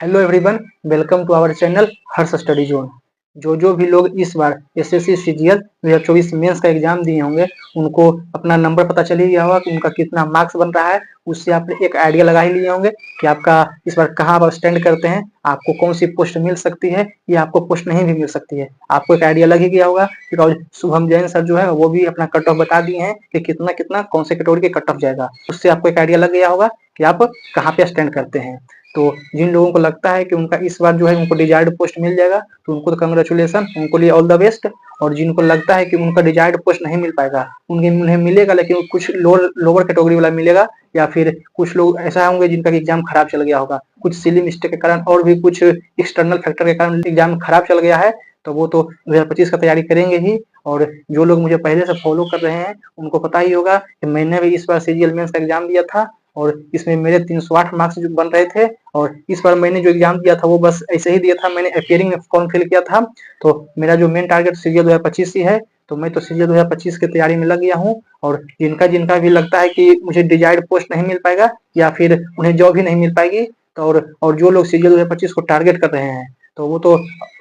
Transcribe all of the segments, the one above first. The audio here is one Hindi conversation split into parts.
Hello everyone, welcome to our channel Harsh study zone. जो भी लोग इस बार एसएससी सीजीएल 2024 मेंस का एग्जाम दिए होंगे उनको अपना नंबर पता चल ही गया होगा कि उनका कितना मार्क्स बन रहा है। उससे आप एक आइडिया लगा ही लिए होंगे कि आपका इस बार कहाँ आप स्टैंड करते हैं, आपको कौन सी पोस्ट मिल सकती है या आपको पोस्ट नहीं भी मिल सकती है। आपको एक आइडिया लग ही गया होगा बिकॉज शुभम जैन सर जो है वो भी अपना कट ऑफ बता दिए हैं कि कितना कितना कौन से कैटेगरी के कट ऑफ जाएगा। उससे आपको एक आइडिया लग गया होगा कि आप कहाँ पे स्टैंड करते हैं। तो जिन लोगों को लगता है कि उनका इस बार जो है उनको डिजायर्ड पोस्ट मिल जाएगा तो उनको तो कंग्रेचुलेसन, उनको लिए ऑल द बेस्ट। और जिनको लगता है कि उनका डिजायर्ड पोस्ट नहीं मिल पाएगा, उन्हें मिलेगा लेकिन कुछ लोअर कैटेगरी वाला मिलेगा, या फिर कुछ लोग ऐसा होंगे जिनका एग्जाम खराब चल गया होगा कुछ सिली मिस्टेक के कारण और भी कुछ एक्सटर्नल फैक्टर के कारण एग्जाम खराब चल गया है, तो वो तो 2025 का तैयारी करेंगे ही। और जो लोग मुझे पहले से फॉलो कर रहे हैं उनको पता ही होगा कि मैंने भी इस बार सीजीएल मेंस का एग्जाम दिया था और इसमें मेरे 308 मार्क्स जो बन रहे थे। और इस बार मैंने जो एग्जाम दिया था वो बस ऐसे ही दिया था, मैंने अपियरिंग में फॉर्म फिल किया था। तो मेरा जो मेन टारगेट सीजीएल 2025 ही है, तो मैं तो सीजीएल 2025 की तैयारी में लग गया हूँ। और जिनका जिनका भी लगता है कि मुझे डिजायर्ड पोस्ट नहीं मिल पाएगा या फिर उन्हें जॉब ही नहीं मिल पाएगी, तो और जो लोग सीजीएल 2025 को टारगेट कर रहे हैं तो वो तो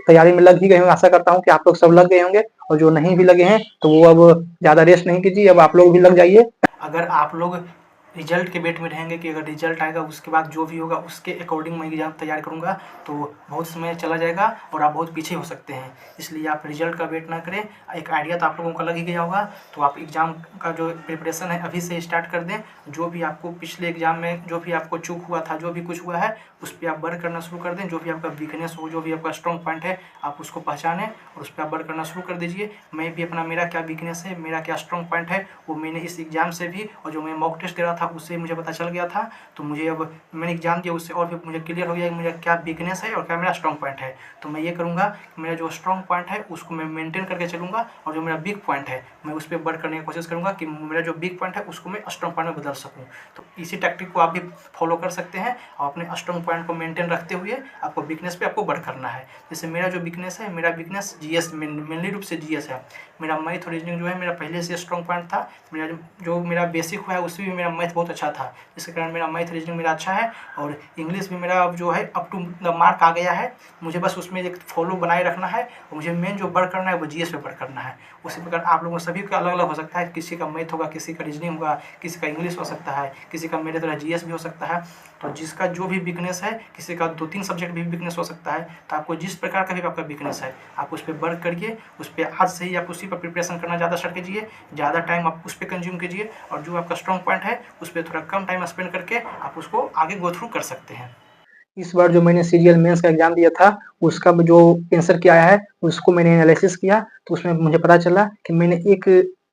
तैयारी में लग ही गए होंगे। आशा करता हूँ कि आप लोग सब लग गए होंगे, और जो नहीं भी लगे हैं तो वो अब ज्यादा रेस्ट नहीं कीजिए, अब आप लोग भी लग जाइए। अगर आप लोग रिजल्ट के वेट में रहेंगे कि अगर रिजल्ट आएगा उसके बाद जो भी होगा उसके अकॉर्डिंग मैं एग्ज़ाम तैयार करूँगा, तो बहुत समय चला जाएगा और आप बहुत पीछे हो सकते हैं। इसलिए आप रिजल्ट का वेट ना करें। एक आइडिया तो आप लोगों का लग ही गया होगा, तो आप एग्ज़ाम का जो प्रिपरेशन है अभी से स्टार्ट कर दें। जो भी आपको पिछले एग्ज़ाम में जो भी आपको चूक हुआ था, जो भी कुछ हुआ है, उस पर आप वर्क करना शुरू कर दें। जो भी आपका वीकनेस हो, जो भी आपका स्ट्रॉन्ग पॉइंट है, आप उसको पहचानें और उस पर आप वर्क करना शुरू कर दीजिए। मैं भी अपना मेरा क्या वीकनेस है, मेरा क्या स्ट्रॉन्ग पॉइंट है, वो मैंने इस एग्ज़ाम से भी और जो मैं मॉक टेस्ट दे रहा था उससे मुझे पता चल गया था। तो मुझे अब मैंने एग्जाम दिया उससे और भी मुझे क्लियर हो गया कि मुझे क्या वीकनेस है और क्या मेरा स्ट्रॉन्ग पॉइंट है। तो मैं ये करूँगा कि मेरा जो स्ट्रॉन्ग पॉइंट है उसको मैं मेंटेन करके चलूँगा, और जो मेरा वीक पॉइंट है मैं उस पर वर्क करने की कोशिश करूँगा कि मेरा जो वीक पॉइंट है उसको मैं स्ट्रॉन्ग पॉइंट में बदल सकूँ। तो इसी टैक्टिक को आप भी फॉलो कर सकते हैं और अपने स्ट्रॉन्ग पॉइंट को मेंटेन रखते हुए आपको वीकनेस पे आपको वर्क करना है। जैसे मेरा जो वीकनेस है, मेरा वीकनेस जीएस मेनली रूप से जीएस है। मेरा मैथ और रीजनिंग जो है मेरा पहले से स्ट्रॉन्ग पॉइंट था। मेरा जो मेरा बेसिक हुआ है उसमें भी मेरा मैथ बहुत अच्छा था, जिसके कारण मेरा मैथ रीजनिंग मेरा अच्छा है। और इंग्लिश भी मेरा अब जो है अप टू द मार्क आ गया है। मुझे बस उसमें एक फॉलो बनाए रखना है और मुझे मेन जो वर्क करना है वो जीएस पे वर्क करना है। उसी प्रकार आप लोगों सभी का अलग अलग हो सकता है, किसी का मैथ होगा, किसी का रीजनिंग होगा, किसी का इंग्लिश हो सकता है, किसी का मेरे तरह जीएस भी हो सकता है। तो जिसका जो भी वीकनेस है, किसी का 2-3 सब्जेक्ट भी वीकनेस हो सकता है, तो आपको जिस प्रकार का भी आपका वीकनेस है आप उस पर वर्क करिए। उस पर आज से ही आप उसी पर प्रिपरेशन करना ज़्यादा स्टार्ट कीजिए, ज़्यादा टाइम आप उस पर कंज्यूम कीजिए, और जो आपका स्ट्रॉन्ग पॉइंट है उस पर थोड़ा कम टाइम स्पेंड करके आप उसको आगे गो थ्रू कर सकते हैं। इस बार जो मैंने सीजीएल मेंस का एग्जाम दिया था उसका जो आंसर क्या आया है उसको मैंने एनालिसिस किया, तो उसमें मुझे पता चला कि मैंने एक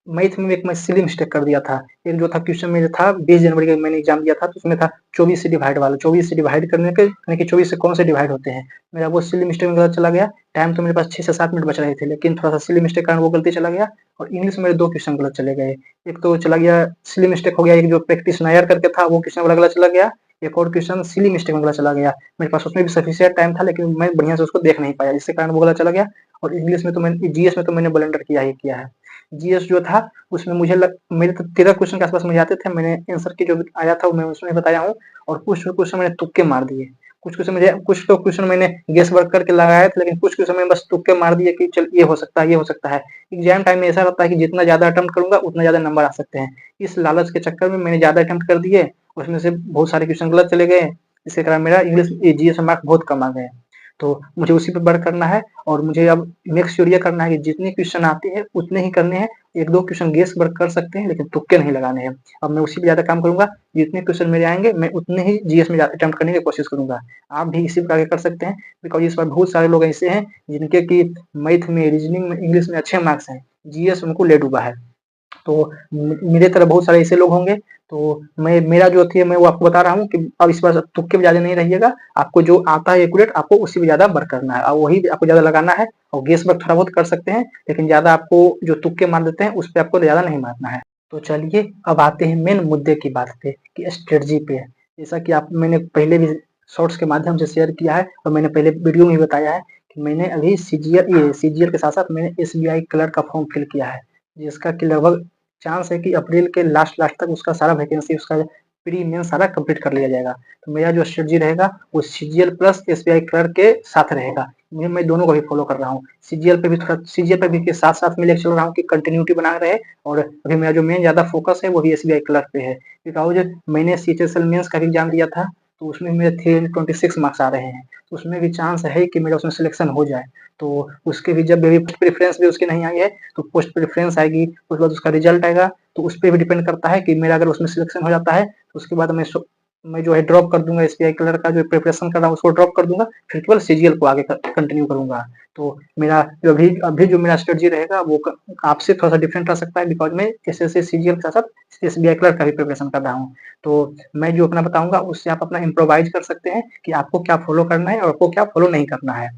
मैथ में मैं सिली मिस्टेक कर दिया था। एक जो था क्वेश्चन में था 20 जनवरी का मैंने एग्जाम दिया था, तो उसमें था 24 से डिवाइड वाला, 24 से डिवाइड करने के यानी कि 24 से कौन से डिवाइड होते हैं, मेरा वो सिली मिस्टेक में गलत चला गया। टाइम तो मेरे पास 6 से 7 मिनट बच रहे थे लेकिन थोड़ा सा सिली मिस्टेक के कारण वो गलती चला गया। और इंग्लिश में मेरे 2 क्वेश्चन गलत चले गए। एक तो चला गया सिली मिस्टेक हो गया, एक जो प्रैक्टिस नायर करके था वो क्वेश्चन गलत चला गया, एक और क्वेश्चन सिली मिस्टेक में गलत चला गया। मेरे पास उसमें भी सफिशिएंट टाइम था लेकिन मैं बढ़िया से उसको देख नहीं पाया, जिसके कारण वो गलत चला गया। और इंग्लिश में तो मैंने जीएस में तो मैंने ब्लंडर किया ही किया है। जीएस जो था उसमें मेरे तो 13 क्वेश्चन के आसपास मुझे आते थे, मैंने आंसर की जो आया था मैं उसमें बताया हूँ। और कुछ क्वेश्चन मैंने तुक्के मार दिए, कुछ तो क्वेश्चन मैंने गेस वर्क करके लगाया था, लेकिन कुछ क्वेश्चन मैंने बस तुक्के मार दिए कि चल ये हो सकता है, ये हो सकता है। एग्जाम टाइम में ऐसा रहता है कि जितना ज्यादा अटेम्प्ट करूंगा उतना ज्यादा नंबर आ सकते हैं। इस लालच के चक्कर में मैंने ज्यादा अटेम्प्ट कर दिए, उसमें से बहुत सारे क्वेश्चन गलत चले गए, इसके कारण मेरा इंग्लिश जीएस में मार्क बहुत कम आ गए। तो मुझे उसी पे वर्क करना है, और मुझे अब मेक श्योर ये करना है कि जितने क्वेश्चन आते हैं उतने ही करने हैं। 1-2 क्वेश्चन गेस वर्क कर सकते हैं लेकिन तुक्के नहीं लगाने हैं। अब मैं उसी पे ज्यादा काम करूंगा, जितने क्वेश्चन मेरे आएंगे मैं उतने ही जीएस में अटेम्प्ट करने की कोशिश करूंगा। आप भी इसी प्रकार कर सकते हैं, बिकॉज इस बार बहुत सारे लोग ऐसे हैं जिनके की मैथ में, रीजनिंग में, इंग्लिश में अच्छे मार्क्स हैं, जीएस उनको ले डूबा है। तो मेरे तरह बहुत सारे ऐसे लोग होंगे। तो मेरा जो थी मैं वो आपको बता रहा हूँ कि अब इस बार तुक्के में ज्यादा नहीं रहिएगा, आपको जो आता है एक्यूरेट आपको उसी में ज्यादा वर्क करना है और वही आपको ज्यादा लगाना है। और गेस वर्क थोड़ा बहुत कर सकते हैं लेकिन ज्यादा आपको जो तुक्के मार देते हैं उस पर आपको ज्यादा नहीं मारना है। तो चलिए अब आते हैं मेन मुद्दे की बात पे कि स्ट्रेटजी पे। जैसा कि आप मैंने पहले भी शॉर्ट्स के माध्यम से शेयर किया है और मैंने पहले वीडियो में भी बताया है कि मैंने अभी सीजीएल के साथ साथ मैंने एसबीआई क्लर्क का फॉर्म फिल किया है, जिसका कि लगभग चांस है कि अप्रैल के लास्ट लास्ट तक उसका सारा वैकेंसी उसका प्री मेंस सारा कंप्लीट कर लिया जाएगा। तो मेरा जो स्ट्रेटजी रहेगा वो सीजीएल प्लस एसबीआई क्लर्क के साथ रहेगा। मैं दोनों को भी फॉलो कर रहा हूँ। सीजीएल पे भी के साथ-साथ में लेके चल रहा हूँ कि कंटिन्यूटी बना रहे, और अभी मेरा जो मेन ज़्यादा फोकस है वो भी एसबीआई क्लर्क पे है। बिकॉज़ मैंने सीएचएसएल मेंस का भी एग्ज़ाम दिया था, तो उसमें मेरे 326 मार्क्स आ रहे हैं। तो उसमें भी चांस है कि मेरा उसमें सिलेक्शन हो जाए। तो उसके भी जब भी प्रेफ़रेंस भी उसकी नहीं आई है, तो पोस्ट प्रेफ़रेंस आएगी, उसके बाद उसका रिज़ल्ट आएगा, तो उस पे भी डिपेंड करता है कि मेरा अगर उसमें सिलेक्शन हो जाता है, तो उसके बाद मैं जो है ड्रॉप कर दूँगा, एसबीआई क्लर्क का जो प्रिपरेशन कर रहा हूँ उसको ड्रॉप कर दूँगा, फिर केवल सीजीएल को आगे कंटिन्यू करूँगा। तो मेरा जो अभी जो मेरा स्ट्रेटजी रहेगा वो आपसे थोड़ा-सा डिफरेंट रह सकता है, बिकॉज़ मैं एसएससी सीजीएल के साथ-साथ एसबीआई क्लर्क का भी प्रिपरेशन कर रहा हूँ। तो मैं जो अपना बताऊँगा उससे आप अपना इम्प्रोवाइज़ कर सकते हैं कि आपको क्या फॉलो करना है और आपको क्या फॉलो नहीं करना है।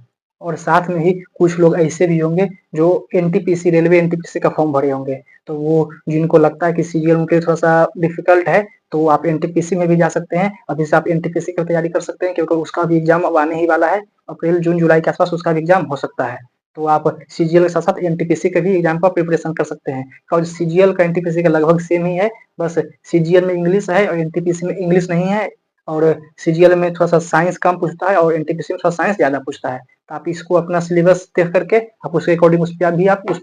और साथ में ही कुछ लोग ऐसे भी होंगे जो एनटीपीसी, रेलवे एनटीपीसी का फॉर्म भरे होंगे, तो वो जिनको लगता है कि सीजीएल उनके लिए थोड़ा-सा डिफ़िकल्ट है, तो आप एनटीपीसी में भी जा सकते हैं। अभी से आप एनटीपीसी की तैयारी कर सकते हैं, क्योंकि उसका भी एग्ज़ाम अब आने ही वाला है। अप्रैल, जून, जुलाई के आस-पास उसका भी एग्ज़ाम हो सकता है। तो आप सीजीएल के साथ-साथ एनटीपीसी के भी एग्ज़ाम का प्रिपरेशन कर सकते हैं, और सीजीएल का एनटीपीसी का लगभग सेम ही है, बस सीजीएल में इंग्लिश है और एनटीपीसी में इंग्लिश नहीं है, और सीजीएल में थोड़ा-सा साइंस कम पूछता है और एनटीपीसी में थोड़ा साइंस ज़्यादा पूछता है। तो आप इसको अपना सिलेबस देख करके आप उसके अकॉर्डिंग उस पे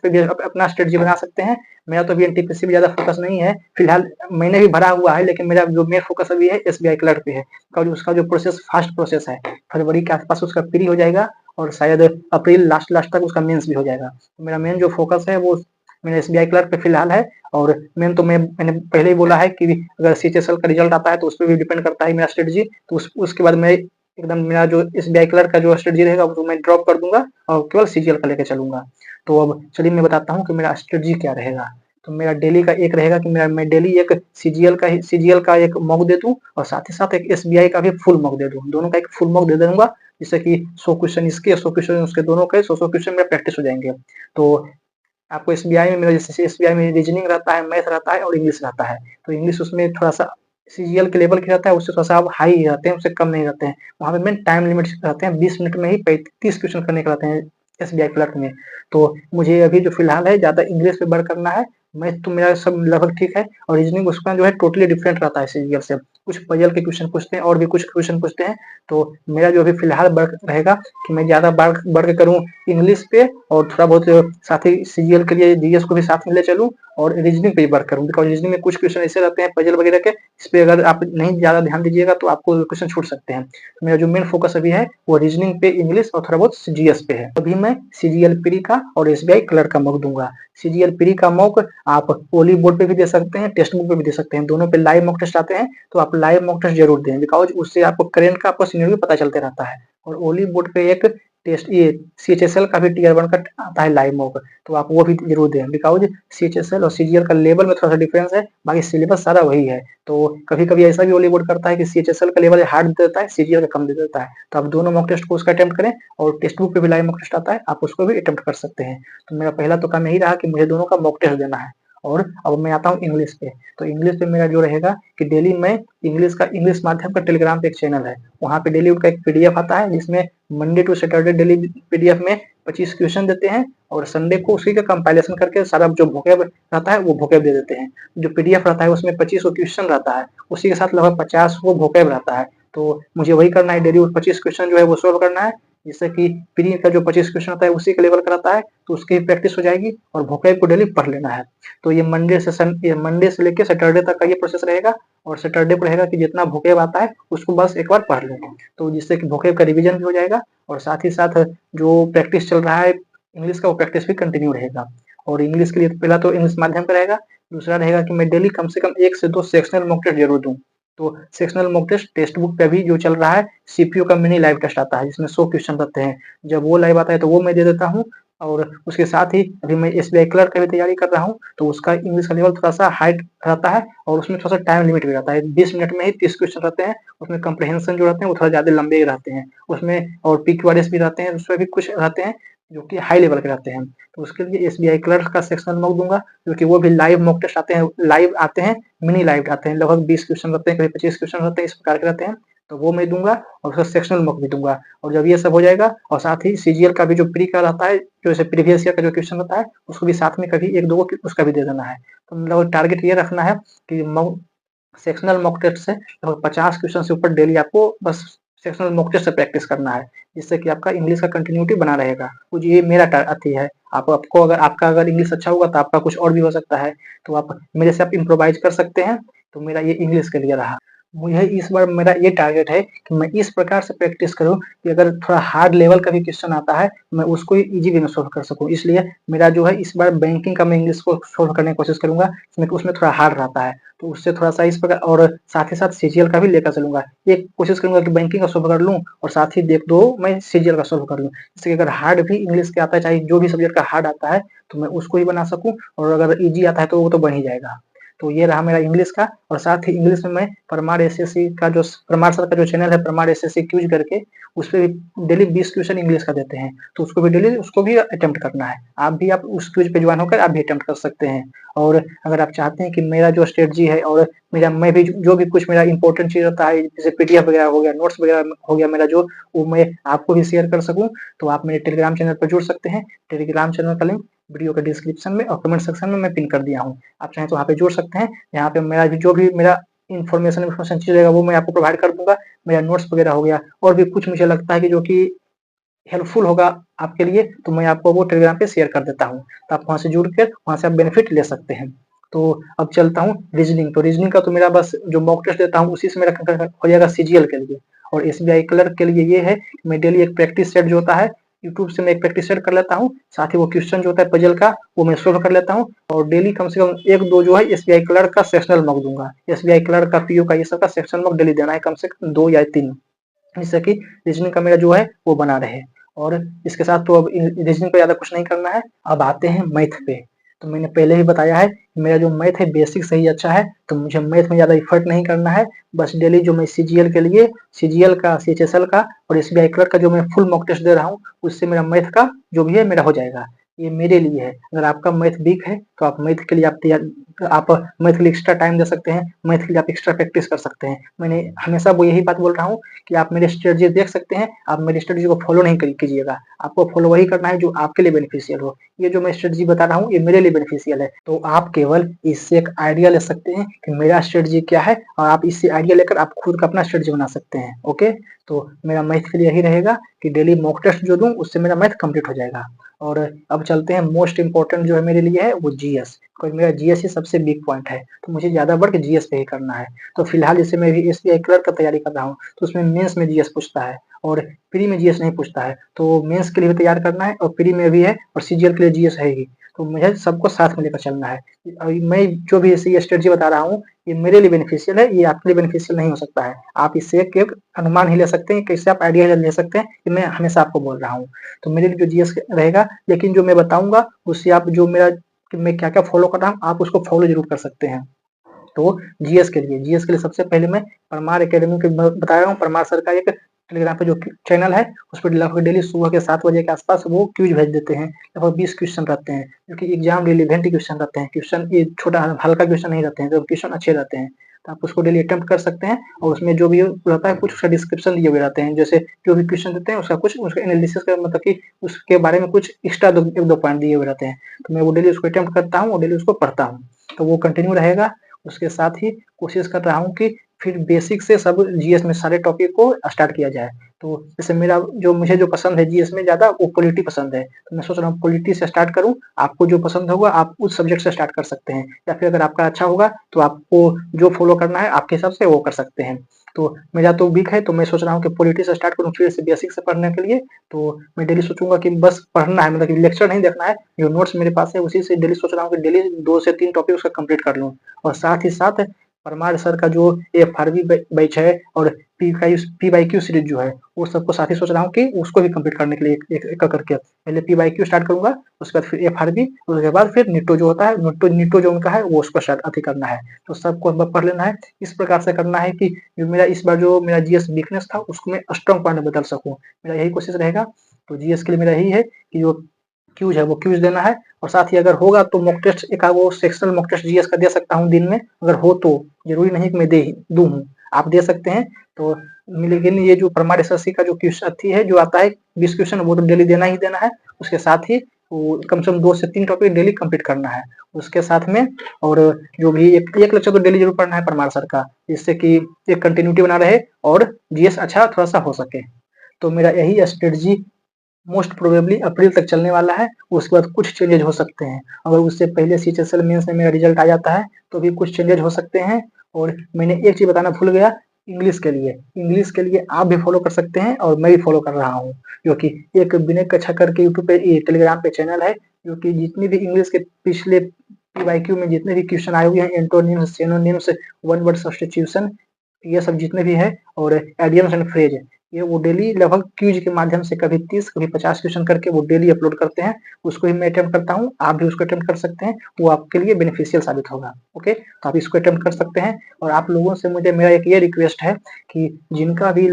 भी अपना स्ट्रेटजी बना सकते हैं। मेरा तो अभी एनटीपीसी पे ज़्यादा फोकस नहीं है, फिलहाल मैंने भी भरा हुआ है, लेकिन मेरा जो मेन फोकस अभी है एसबीआई क्लर्क पे है, और उसका जो प्रोसेस फास्ट प्रोसेस है, फरवरी के आसपास उसका प्री हो जाएगा और शायद अप्रैल लास्ट तक उसका मेंस भी हो जाएगा। तो मेरा मेन जो फोकस है वो मेरा एसबीआई क्लर्क पे फिलहाल है, और मैंने पहले ही बोला है कि अगर सीएचएसएल का रिजल्ट आता है तो उस पे भी डिपेंड करता है मेरा स्ट्रेटजी। तो उसके बाद मैं एकदम मेरा जो एसबीआई क्लर्क का जो स्ट्रेटजी रहेगा वो मैं ड्रॉप कर दूंगा और केवल सीजीएल का लेके चलूंगा। तो अब चलिए मैं बताता हूँ कि मेरा स्ट्रेटजी क्या रहेगा। तो मेरा डेली का एक रहेगा कि मैं डेली एक सीजीएल का एक मॉक दे दूं, और साथ ही साथ एक एसबीआई का भी फुल मॉक दे दूं। दोनों का एक फुल मॉक दे दूंगा, जिससे कि 100 क्वेश्चन इसके, 100 क्वेश्चन उसके, दोनों के 100 क्वेश्चन मेरा प्रैक्टिस हो जाएंगे। तो आपको एसबीआई में, मेरा जैसे एसबीआई में रीजनिंग रहता है, मैथ रहता है और इंग्लिश रहता है। तो इंग्लिश उसमें थोड़ा-सा सीजीएल के लेवल के रहता है, उससे थोड़ा-सा आप हाई रहते हैं, उससे कम नहीं रहते हैं। वहाँ पे मेन टाइम लिमिट रहते हैं, 20 मिनट में ही 30 क्वेश्चन करने के रहते हैं एसबीआई क्लर्क में। तो मुझे अभी जो फिलहाल है ज़्यादा इंग्लिश पे वर्क करना है। मैथ तो मेरा सब लगभग ठीक है, और रीजनिंग उसका जो है टोटली डिफरेंट रहता है सीजीएल से। कुछ पजल के क्वेश्चन पूछते हैं और भी कुछ क्वेश्चन पूछते हैं। तो मेरा जो अभी फिलहाल वर्क रहेगा कि मैं ज़्यादा वर्क करूँ इंग्लिश पे, और थोड़ा बहुत साथ ही सीजीएल के लिए जीएस को भी साथ में ले चलूँ, और रीजनिंग पे भी वर्क करूँ, बिकॉज़ रीजनिंग में कुछ क्वेश्चन ऐसे रहते हैं पजल वगैरह के, इस पे अगर आप नहीं ज़्यादा ध्यान दीजिएगा तो आपको क्वेश्चन छूट सकते हैं। तो मेरा जो मेन फोकस अभी है वो रीजनिंग पे, इंग्लिश और थोड़ा बहुत जीएस पे है। अभी मैं सीजीएल प्री का और एसबीआई क्लर्क का मॉक दूंगा। सीजीएल प्री का मॉक आप ओली बोर्ड पे भी दे सकते हैं, टेक्स्ट बुक पे भी दे सकते हैं, दोनों पे लाइव मॉक टेस्ट आते हैं, तो आप लाइव मॉक टेस्ट जरूर दें, बिकॉज उससे आपको करेंट का आपको सिनेरियो पता चलते रहता है। और ओली बोर्ड पे एक टेस्ट, ये सीएचएसएल का भी टीयर 1 का आता है लाइव मॉक, तो आप वो भी जरूर दें, बिकॉज सीएचएसएल और सीजीएल का लेवल में थोड़ा सा डिफरेंस है, बाकी सिलेबस सारा वही है। तो कभी कभी ऐसा भी ओली बोर्ड करता है कि सीएचएसएल का लेवल हार्ड दे देता है, सीजीएल का कम दे देता है, तो आप दोनों मॉक टेस्ट को उसका अटेम्प्ट करें, और टेक्स्ट बुक पे भी लाइव मॉक टेस्ट आता है, आप उसको भी अटेम्प्ट कर सकते हैं। तो मेरा पहला तो काम यही रहा कि मुझे दोनों का मॉक टेस्ट देना है। और अब मैं आता हूँ इंग्लिश पे। तो इंग्लिश पे मेरा जो रहेगा कि डेली मैं इंग्लिश माध्यम का टेलीग्राम पे एक चैनल है, वहाँ पे डेली उनका एक पीडीएफ आता है, जिसमें Monday to Saturday daily PDF में 25 क्वेश्चन देते हैं, और संडे को उसी का कंपाइलेशन करके सारा जो वोकैब रहता है वो वोकैब दे देते हैं। जो पीडीएफ रहता है उसमें 25 क्वेश्चन रहता है, उसी के साथ लगभग 50 वोकैब रहता है। तो मुझे वही करना है, डेली 25 क्वेश्चन जो है वो सोल्व करना है, जिससे कि प्री का जो 25 क्वेश्चन आता है उसी के लेवल का रहता है, तो उसकी प्रैक्टिस हो जाएगी, और वोकैब को डेली पढ़ लेना है। तो ये मंडे से लेके सैटरडे तक का ये प्रोसेस रहेगा, और सैटरडे को रहेगा कि जितना वोकैब आता है उसको बस एक बार पढ़ लें, तो जिससे कि वोकैब का रिवीजन भी हो जाएगा, और साथ ही साथ जो प्रैक्टिस चल रहा है इंग्लिश का वो प्रैक्टिस भी कंटिन्यू रहेगा। और इंग्लिश के लिए पहला तो इंग्लिश माध्यम का रहेगा, दूसरा रहेगा कि मैं डेली कम से कम 1 से 2 सेक्शनल मॉक टेस्ट जरूर दूं। तो sectional mock test textbook पे भी जो चल रहा है, सीपीयू का मिनी लाइव टेस्ट आता है जिसमें 100 क्वेश्चन रहते हैं, जब वो लाइव आता है तो वो मैं दे देता हूँ। और उसके साथ ही अभी मैं एसबीआई क्लर्क की भी तैयारी कर रहा हूँ, तो उसका इंग्लिश का लेवल थोड़ा सा हाइट रहता है, और उसमें थोड़ा सा टाइम लिमिट भी रहता है, 20 मिनट में ही 30 क्वेश्चन रहते हैं। उसमें कंप्रहेंशन जो रहते हैं वो थोड़ा ज्यादा लंबे रहते हैं उसमें, और PQRS भी रहते हैं, उसमें भी कुछ रहते हैं जो कि हाई लेवल के रहते हैं। तो उसके लिए एसबीआई क्लर्क का सेक्शनल मॉक दूंगा, क्योंकि वो भी लाइव मॉक टेस्ट आते हैं, लाइव आते हैं, मिनी लाइव आते हैं, लगभग 20 क्वेश्चन रहते हैं, कभी 25 क्वेश्चन रहते हैं, इस प्रकार के रहते हैं। तो वो मैं दूंगा, और उसका सेक्शनल मॉक भी दूंगा। और जब ये सब हो जाएगा, और साथ ही सीजीएल का भी जो प्री का रहता है, जो जैसे प्रीवियस ईयर का जो क्वेश्चन रहता है, उसको भी साथ में कभी 1-2 उसका भी दे देना है। तो मतलब टारगेट ये रखना है कि सेक्शनल मॉक टेस्ट से लगभग 50 क्वेश्चन से ऊपर डेली आपको बस सेक्शनल मॉक टेस्ट से प्रैक्टिस करना है, जिससे कि आपका इंग्लिश का कंटिन्यूटी बना रहेगा। कुछ ये मेरा अथी है। आपको अगर आपका अगर इंग्लिश अच्छा होगा तो आपका कुछ और भी हो सकता है, तो आप मेरे से आप इम्प्रोवाइज कर सकते हैं। तो मेरा ये इंग्लिश के लिए रहा। मुझे इस बार मेरा ये टारगेट है कि मैं इस प्रकार से प्रैक्टिस करूँ कि अगर थोड़ा हार्ड लेवल का भी क्वेश्चन आता है, मैं उसको ईज़ी वे में सॉल्व कर सकूँ। इसलिए मेरा जो है इस बार बैंकिंग का मैं इंग्लिश को सॉल्व करने की कोशिश करूँगा, उसमें थोड़ा हार्ड रहता है। तो उससे थोड़ा-सा इस प्रकार और साथ ही साथ सीजीएल का भी लेकर चलूँगा। एक कोशिश करूँगा कि बैंकिंग का सॉल्व कर लूँ और साथ ही 1-2 मैं सीजीएल का सॉल्व कर लूँ। जिससे कि अगर हार्ड भी इंग्लिश का आता है, चाहे जो भी सब्जेक्ट का हार्ड आता है, तो मैं उसको ही बना सकूँ, और अगर ईज़ी आता है तो वो तो बन ही जाएगा। तो ये रहा मेरा इंग्लिश का। और साथ ही इंग्लिश में मैं परमार एसएससी का जो परमार सर का जो चैनल है, परमार एसएससी क्विज करके, उस पे डेली 20 क्वेश्चन इंग्लिश का देते हैं, तो उसको भी डेली उसको भी अटेम्प्ट करना है। आप उस क्विज पे ज्वाइन होकर आप भी अटेम्प्ट कर सकते हैं। और अगर आप चाहते हैं कि मेरा जो स्ट्रेटजी है और मैं भी जो भी कुछ मेरा इंपॉर्टेंट चीज होता है, जैसे पीडीएफ वगैरह हो गया, नोट्स वगैरह हो गया मेरा, जो वो मैं आपको भी शेयर कर सकूं, तो आप मेरे टेलीग्राम चैनल पर जुड़ सकते हैं। टेलीग्राम चैनल का लिंक वीडियो के डिस्क्रिप्शन में और कमेंट सेक्शन में मैं पिन कर दिया हूँ। आप चाहें तो वहाँ पे जुड़ सकते हैं। यहाँ पे मेरा जो भी मेरा इन्फॉर्मेशन चीज रहेगा वो मैं आपको प्रोवाइड कर दूंगा। मेरा नोट्स वगैरह हो गया, और भी कुछ मुझे लगता है कि जो कि हेल्पफुल होगा आपके लिए, तो मैं आपको वो टेलीग्राम पे शेयर कर देता हूँ। तो आप वहाँ से जुड़ कर वहाँ से आप बेनिफिट ले सकते हैं। तो अब चलता हूँ रीजनिंग। तो रीजनिंग का तो मेरा बस जो मॉक टेस्ट देता हूँ उसी से मेरा हो जाएगा सीजीएल के लिए। और एसबीआई क्लर्क के लिए ये है कि मैं डेली एक प्रैक्टिस सेट जो होता है, यूट्यूब से मैं एक प्रैक्टिस सेट कर लेता हूँ। साथ ही वो क्वेश्चन जो होता है पजल का, वो मैं सोल्व कर लेता हूँ। और डेली कम से कम 1-2 जो है एसबीआई क्लर्क का सेक्शनल मॉक दूंगा। एसबीआई क्लर्क का, पीओ का, ये सब का सेक्शनल मॉक डेली देना है, कम से कम 2 या 3, जिससे कि रीजनिंग का मेरा जो है वो बना रहे। और इसके साथ तो अब रीजनिंग पे ज्यादा कुछ नहीं करना है। अब आते हैं मैथ पे। तो मैंने पहले ही बताया है कि मेरा जो मैथ है बेसिक से ही अच्छा है, तो मुझे मैथ में ज्यादा इफर्ट नहीं करना है। बस डेली जो मैं सीजीएल के लिए सीजीएल का, सीएचएसएल का और एसबीआई क्लर्क का जो मैं फुल मॉक टेस्ट दे रहा हूँ, उससे मेरा मैथ का जो भी है मेरा हो जाएगा। ये मेरे लिए है। अगर आपका मैथ वीक है तो आप मैथ के लिए आप मैथ के लिए एक्स्ट्रा टाइम दे सकते हैं, मैथ के लिए आप एक्स्ट्रा प्रैक्टिस कर सकते हैं। मैंने हमेशा वो यही बात बोल रहा हूँ कि आप मेरे स्ट्रेटजी देख सकते हैं, आप मेरी स्ट्रेटजी को फॉलो नहीं कीजिएगा। आपको फॉलो वही करना है जो आपके लिए बेनिफिशियल हो। ये जो मैं स्ट्रेटजी बता रहा हूँ ये मेरे लिए बेनिफिशियल है, तो आप केवल इससे एक आइडिया ले सकते हैं कि मेरा स्ट्रेटजी क्या है, और आप इससे आइडिया लेकर आप खुद का अपना स्ट्रेटजी बना सकते हैं। ओके, तो मेरा मैथ के लिए यही रहेगा कि डेली मॉक टेस्ट जो दूं उससे मेरा मैथ कंप्लीट हो जाएगा। और अब चलते हैं मोस्ट इंपॉर्टेंट जो है मेरे लिए है वो जीएस। क्योंकि मेरा जीएस ही सबसे बिग पॉइंट है, तो मुझे ज्यादा बढ़ के जीएस पे ही करना है। तो फिलहाल जैसे मैं भी एसबीआई क्लर्क का तैयारी कर रहा हूँ, तो उसमें मेंस में जीएस पूछता है और प्री में जीएस नहीं पूछता है। तो मेंस के लिए भी तैयार करना है और प्री में भी है और सीजीएल के लिए जीएस है ही। तो मुझे सबको साथ में लेकर चलना है। मैं जो भी ऐसी स्ट्रेटजी बता रहा हूँ ये मेरे लिए बेनिफिशियल है, ये आपके लिए बेनिफिशियल नहीं हो सकता है। आप इससे एक अनुमान ही ले सकते हैं, कैसे आप आइडिया ले सकते हैं कि मैं हमेशा आपको बोल रहा हूँ। तो मेरे लिए जो जीएस रहेगा, लेकिन जो मैं बताऊंगा उससे आप जो मेरा कि मैं क्या क्या फॉलो कर रहा हूँ आप उसको फॉलो जरूर कर सकते हैं। तो जीएस के लिए सबसे पहले मैं परमार एकेडमी के बता रहा हूँ। परमार सर का एक टेलीग्राम पे जो चैनल है, उस पर लगभग डेली सुबह के 7 बजे के आसपास वो क्विज भेज देते हैं। लगभग 20 क्वेश्चन रहते हैं, जो कि एग्जाम रिलेवेंट क्वेश्चन रहते हैं। क्वेश्चन ये छोटा हल्का क्वेश्चन नहीं रहते हैं, तो क्वेश्चन अच्छे रहते हैं। तो आप उसको डेली अटेम्प्ट कर सकते हैं। और उसमें जो भी रहता है कुछ उसका डिस्क्रिप्शन दिए हुए रहते हैं, जैसे जो भी क्वेश्चन देते हैं उसका कुछ उसका एनालिसिस का, मतलब कि उसके बारे में कुछ एक्स्ट्रा 1-2 पॉइंट दिए हुए रहते हैं। तो मैं वो डेली उसको अटेम्प्ट करता हूँ और डेली उसको पढ़ता हूँ, तो वो कंटिन्यू रहेगा। उसके साथ ही कोशिश कर रहा हूँ कि फिर बेसिक से सब जीएस में सारे टॉपिक को स्टार्ट किया जाए। तो जैसे मेरा जो मुझे जो पसंद है जीएस में ज्यादा, वो पॉलिटी पसंद है, तो मैं सोच रहा हूँ पॉलिटी से स्टार्ट करूँ। आपको जो पसंद होगा आप उस सब्जेक्ट से स्टार्ट कर सकते हैं, या फिर अगर आपका अच्छा होगा तो आपको जो फॉलो करना है आपके हिसाब से वो कर सकते हैं। तो मेरा तो वीक है, तो मैं सोच रहा हूँ कि पॉलिटी से स्टार्ट करूँ फिर से बेसिक से पढ़ने के लिए। तो मैं डेली सोचूंगा कि बस पढ़ना है, मतलब कि लेक्चर नहीं देखना है, जो नोट्स मेरे पास है उसी से डेली सोच रहा हूँ कि डेली 2 से 3 टॉपिक उसका कंप्लीट कर लूँ। और साथ ही साथ परमार सर का जो एफआरबी बैच है और पीवाईक्यू सीरीज जो है, वो सबको साथ ही सोच रहा हूँ कि उसको भी कंप्लीट करने के लिए एक करके पहले पीवाईक्यू स्टार्ट करूंगा, उसके बाद फिर एफआरबी, उसके बाद फिर निटो जो होता है, निटो जो उनका है वो उसको स्टार्ट अति करना है। तो सबको पढ़ लेना है, इस प्रकार से करना है कि जो मेरा इस बार जो मेरा जीएस वीकनेस था उसको मैं स्ट्रॉन्ग पॉइंट में बदल सकूं। मेरा यही कोशिश रहेगा। तो जीएस के लिए मेरा यही है कि जो क्यूज है वो क्यूज देना है, और साथ ही अगर होगा तो मॉक टेस्ट एक वो सेक्शनल मॉक टेस्ट जीएस का दे सकता हूँ दिन में, अगर हो तो। जरूरी नहीं कि मैं दूं हूँ, आप दे सकते हैं। तो लेकिन ये जो परमार एसएससी का जो क्वेश्चन है जो आता है 20 क्वेश्चन, वो तो डेली देना ही देना है। उसके साथ ही वो कम से कम 2 से 3 टॉपिक डेली कंप्लीट करना है उसके साथ में। और जो भी एक लेक्चर तो डेली जरूर पढ़ना है परमार सर का, जिससे कि एक कंटिन्यूटी बना रहे और जीएस अच्छा थोड़ा सा हो सके। तो मेरा यही स्ट्रेटजी मोस्ट प्रोबेबली अप्रैल तक चलने वाला है। उसके बाद कुछ चेंजेज हो सकते हैं, अगर उससे पहले सीएचएसएल मेंस में मेरा रिजल्ट आ जाता है तो भी कुछ चेंजेज हो सकते हैं। और मैंने एक चीज बताना भूल गया, इंग्लिश के लिए आप भी फॉलो कर सकते हैं और मैं भी फॉलो कर रहा हूँ, क्योंकि एक विनय कच्छा करके यूट्यूब पे टेलीग्राम पे चैनल है, जो कि जितनी भी इंग्लिश के पिछले पीवाईक्यू में जितने भी क्वेश्चन आए हुए हैं, antonyms, synonyms, one word substitution, ये सब जितने भी है, और एडियम्स एंड फ्रेज, ये वो डेली लगभग क्यूज के माध्यम से कभी 30 कभी 50 क्वेश्चन करके वो डेली अपलोड करते हैं। उसको ही मैं अटेम्प्ट करता हूँ, आप भी उसको अटेम्प्ट कर सकते हैं, वो आपके लिए बेनिफिशियल साबित होगा। ओके, तो आप इसको अटेम्प्ट कर सकते हैं। और आप लोगों से मुझे मेरा एक ये रिक्वेस्ट है कि जिनका भी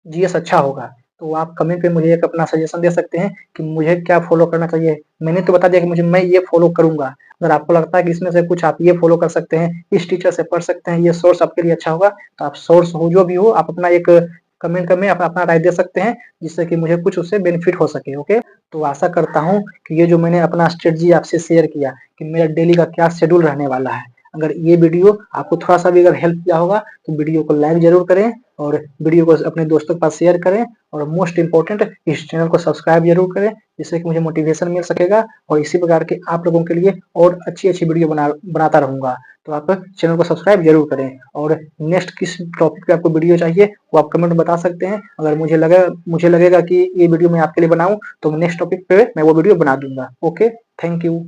जीएस अच्छा होगा तो आप कमेंट पे मुझे एक अपना सजेशन दे सकते हैं कि मुझे क्या फॉलो करना चाहिए। मैंने तो बता दिया कि मैं ये फॉलो करूंगा। अगर आपको लगता है कि इसमें से कुछ आप ये फॉलो कर सकते हैं, इस टीचर से पढ़ सकते हैं, ये सोर्स आपके लिए अच्छा होगा, तो आप सोर्स हो जो भी हो, आप अपना एक कमेंट में अपना राय दे सकते हैं, जिससे कि मुझे कुछ उससे बेनिफिट हो सके। ओके, तो आशा करता हूँ कि ये जो मैंने अपना स्ट्रेटजी आपसे शेयर किया कि मेरा डेली का क्या शेड्यूल रहने वाला है, अगर ये वीडियो आपको थोड़ा सा भी अगर हेल्प किया होगा तो वीडियो को लाइक जरूर करें और वीडियो को अपने दोस्तों के पास शेयर करें, और मोस्ट इंपॉर्टेंट इस चैनल को सब्सक्राइब जरूर करें, जिससे कि मुझे मोटिवेशन मिल सकेगा और इसी प्रकार के आप लोगों के लिए और अच्छी वीडियो बनाता रहूंगा। तो आप चैनल को सब्सक्राइब जरूर करें, और नेक्स्ट किस टॉपिक पे आपको वीडियो चाहिए वो आप कमेंट में बता सकते हैं। अगर मुझे लगेगा कि ये वीडियो मैं आपके लिए बनाऊं तो नेक्स्ट टॉपिक पे मैं वो वीडियो बना दूंगा। Okay, thank you.